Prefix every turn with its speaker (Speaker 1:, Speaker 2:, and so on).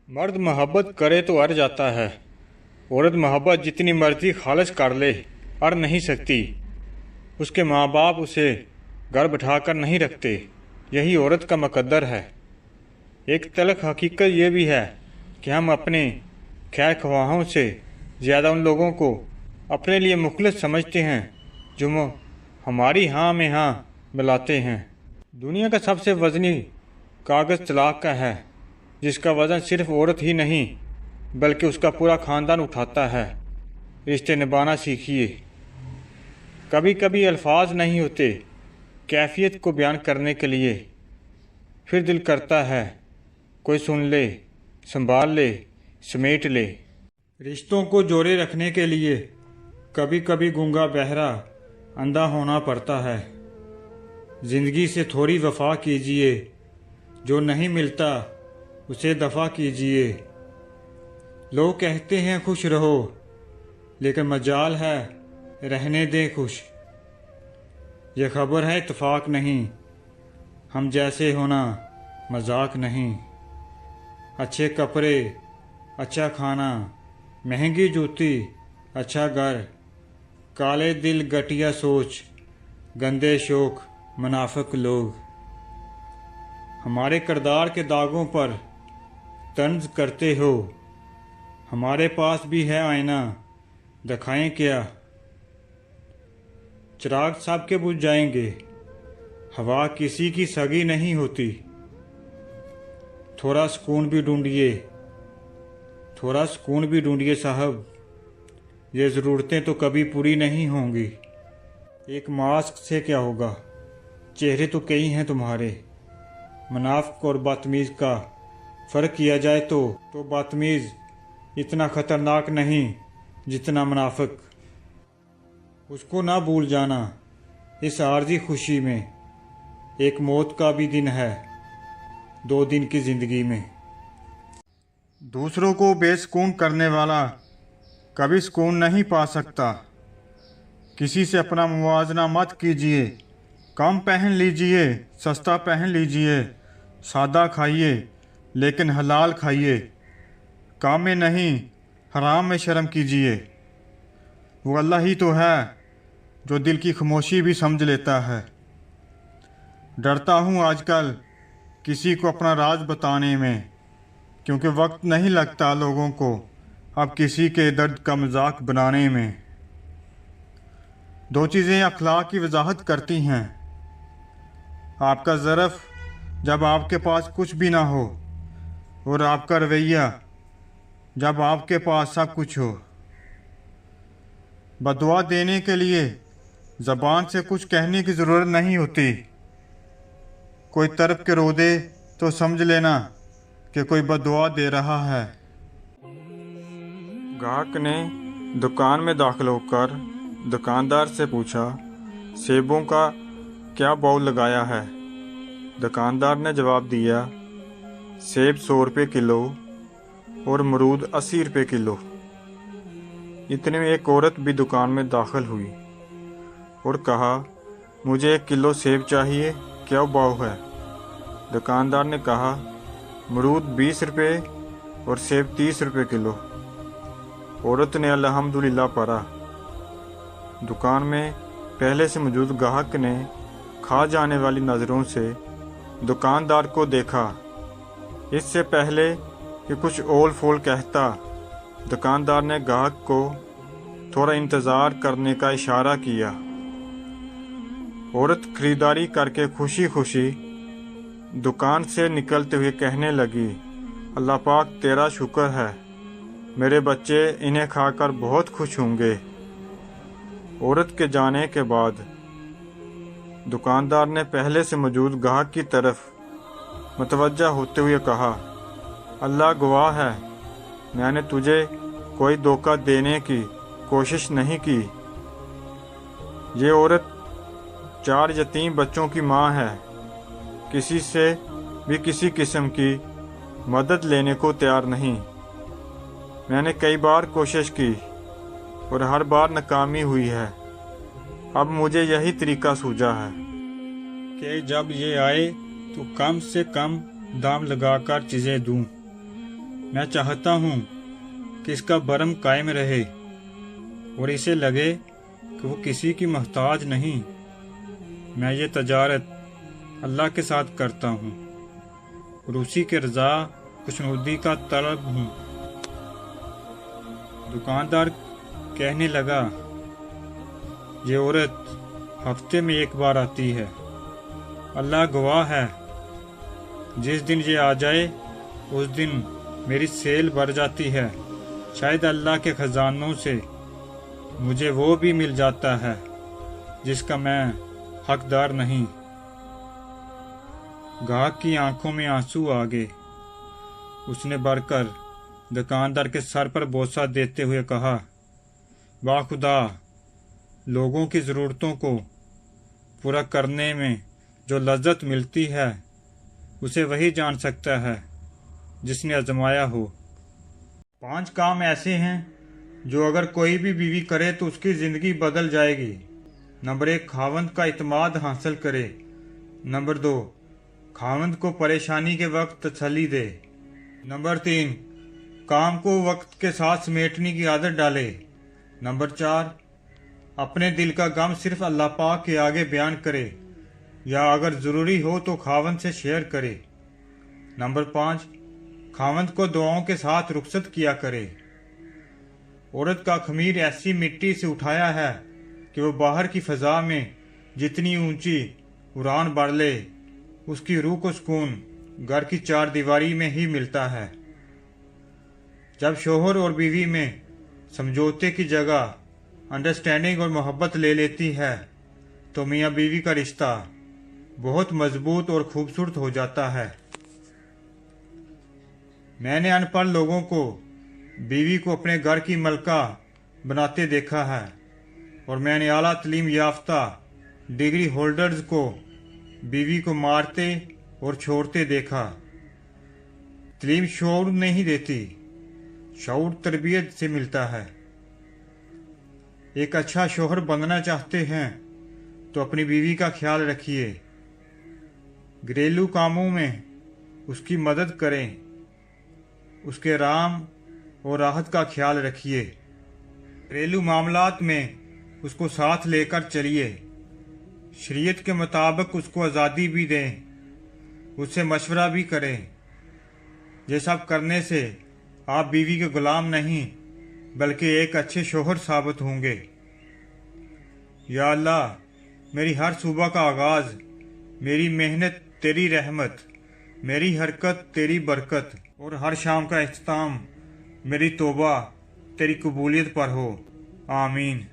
Speaker 1: मर्द मोहब्बत करे तो अड़ जाता है। औरत मोहब्बत जितनी मर्जी खालिश कर ले अड़ नहीं सकती। उसके माँ बाप उसे घर बिठाकर नहीं रखते। यही औरत का मुकद्दर है। एक तल्ख हकीकत यह भी है कि हम अपने खैर ख्वाहों से ज़्यादा उन लोगों को अपने लिए मुखलिस समझते हैं जो हमारी हाँ में हाँ मिलाते हैं। दुनिया का सबसे वज़नी कागज़ तलाक का है, जिसका वज़न सिर्फ औरत ही नहीं बल्कि उसका पूरा ख़ानदान उठाता है। रिश्ते निभाना सीखिए। कभी कभी अल्फाज नहीं होते कैफियत को बयान करने के लिए, फिर दिल करता है कोई सुन ले, संभाल ले, समेट ले। रिश्तों को जोड़े रखने के लिए कभी कभी गूंगा बहरा अंधा होना पड़ता है। ज़िंदगी से थोड़ी वफा कीजिए, जो नहीं मिलता उसे दफ़ा कीजिए। लोग कहते हैं खुश रहो, लेकिन मजाल है रहने दें खुश। ये खबर है इत्तेफाक नहीं, हम जैसे होना मजाक नहीं। अच्छे कपड़े, अच्छा खाना, महंगी जूती, अच्छा घर, काले दिल घटिया सोच, गंदे शौक, मुनाफिक लोग। हमारे किरदार के दागों पर तंज करते हो। हमारे पास भी है आईना, दिखाएं क्या। चिराग सबके बुझ जाएंगे, हवा किसी की सगी नहीं होती। थोड़ा सुकून भी ढूंढिए, थोड़ा सुकून भी ढूंढिए साहब। ये ज़रूरतें तो कभी पूरी नहीं होंगी। एक मास्क से क्या होगा, चेहरे तो कई हैं तुम्हारे। मुनाफिक और बदतमीज़ का फ़र्क किया जाए तो बदतमीज़ इतना ख़तरनाक नहीं जितना मुनाफिक। उसको ना भूल जाना इस आर्जी खुशी में। एक मौत का भी दिन है 2 दिन की ज़िंदगी में। दूसरों को बेसुकून करने वाला कभी सुकून नहीं पा सकता। किसी से अपना मुवाजना मत कीजिए। कम पहन लीजिए, सस्ता पहन लीजिए, सादा खाइए लेकिन हलाल खाइए। काम में नहीं, हराम में शर्म कीजिए। वो अल्लाह ही तो है जो दिल की खामोशी भी समझ लेता है। डरता हूँ आजकल किसी को अपना राज बताने में, क्योंकि वक्त नहीं लगता लोगों को अब किसी के दर्द का मजाक बनाने में। 2 चीज़ें अखलाक की वजाहत करती हैं। आपका ज़रफ़ जब आपके पास कुछ भी ना हो, और आपका रवैया जब आपके पास सब कुछ हो। बदुआ देने के लिए ज़बान से कुछ कहने की ज़रूरत नहीं होती। कोई तड़प के रो दे तो समझ लेना कि कोई बदुआ दे रहा है। ग्राहक ने दुकान में दाखिल होकर दुकानदार से पूछा, सेबों का क्या भाव लगाया है? दुकानदार ने जवाब दिया, सेब 100 रुपये किलो और अमरूद 80 रुपये किलो। इतने में एक औरत भी दुकान में दाखिल हुई और कहा, मुझे 1 किलो सेब चाहिए, क्या भाव है? दुकानदार ने कहा, अमरूद 20 रुपये और सेब 30 रुपये किलो। औरत ने अल्हम्दुलिल्लाह पढ़ा। दुकान में पहले से मौजूद ग्राहक ने खा जाने वाली नज़रों से दुकानदार को देखा। इससे पहले कि कुछ ओल फोल कहता, दुकानदार ने ग्राहक को थोड़ा इंतज़ार करने का इशारा किया। औरत खरीदारी करके खुशी खुशी दुकान से निकलते हुए कहने लगी, अल्लाह पाक तेरा शुक्र है, मेरे बच्चे इन्हें खाकर बहुत खुश होंगे। औरत के जाने के बाद दुकानदार ने पहले से मौजूद ग्राहक की तरफ मुतवज्जा होते हुए कहा, अल्लाह गवाह है, मैंने तुझे कोई धोखा देने की कोशिश नहीं की। ये औरत 4 यतीम बच्चों की माँ है। किसी से भी किसी किस्म की मदद लेने को तैयार नहीं। मैंने कई बार कोशिश की और हर बार नाकामी हुई है। अब मुझे यही तरीका सूझा है कि जब ये आए तो कम से कम दाम लगाकर चीज़ें दूं। मैं चाहता हूँ कि इसका भरम कायम रहे और इसे लगे कि वो किसी की मोहताज नहीं। मैं ये तजारत अल्लाह के साथ करता हूँ और उसी के रज़ा खुशनुदी का तलब हूँ। दुकानदार कहने लगा, ये औरत हफ्ते में एक बार आती है। अल्लाह गवाह है, जिस दिन ये आ जाए उस दिन मेरी सेल भर जाती है। शायद अल्लाह के खजानों से मुझे वो भी मिल जाता है जिसका मैं हकदार नहीं। गाहक की आंखों में आंसू आ गए। उसने बढ़कर दुकानदार के सर पर बोसा देते हुए कहा, वाह खुदा, लोगों की ज़रूरतों को पूरा करने में जो लज्जत मिलती है उसे वही जान सकता है जिसने आजमाया हो। 5 काम ऐसे हैं जो अगर कोई भी बीवी करे तो उसकी ज़िंदगी बदल जाएगी। नंबर 1, खावंद का इत्मीनान हासिल करे। नंबर 2, खावंद को परेशानी के वक्त तसल्ली दे। नंबर 3, काम को वक्त के साथ समेटने की आदत डाले। नंबर 4, अपने दिल का गम सिर्फ अल्लाह पाक के आगे बयान करे या अगर ज़रूरी हो तो खावंद से शेयर करे। नंबर 5, खावंद को दुआओं के साथ रुखसत किया करे। औरत का खमीर ऐसी मिट्टी से उठाया है कि वो बाहर की फ़ज़ा में जितनी ऊंची उड़ान भर ले, उसकी रूह को सुकून घर की 4 दीवारी में ही मिलता है। जब शोहर और बीवी में समझौते की जगह अंडरस्टैंडिंग और मोहब्बत ले लेती है तो मियाँ बीवी का रिश्ता बहुत मजबूत और खूबसूरत हो जाता है। मैंने अनपढ़ लोगों को बीवी को अपने घर की मलका बनाते देखा है और मैंने आला तालीम याफ्ता डिग्री होल्डर्स को बीवी को मारते और छोड़ते देखा। तालीम शऊर नहीं देती, शऊर तरबियत से मिलता है। एक अच्छा शौहर बनना चाहते हैं तो अपनी बीवी का ख्याल रखिए। घरेलू कामों में उसकी मदद करें, उसके आराम और राहत का ख्याल रखिए। घरेलू मामलात में उसको साथ लेकर चलिए। शरीयत के मुताबिक उसको आज़ादी भी दें, उससे मशवरा भी करें। ये सब करने से आप बीवी के गुलाम नहीं बल्कि एक अच्छे शौहर साबित होंगे। या अल्लाह, मेरी हर सुबह का आगाज़, मेरी मेहनत तेरी रहमत, मेरी हरकत तेरी बरकत और हर शाम का इख्तिताम मेरी तौबा तेरी कबूलियत पर हो। आमीन।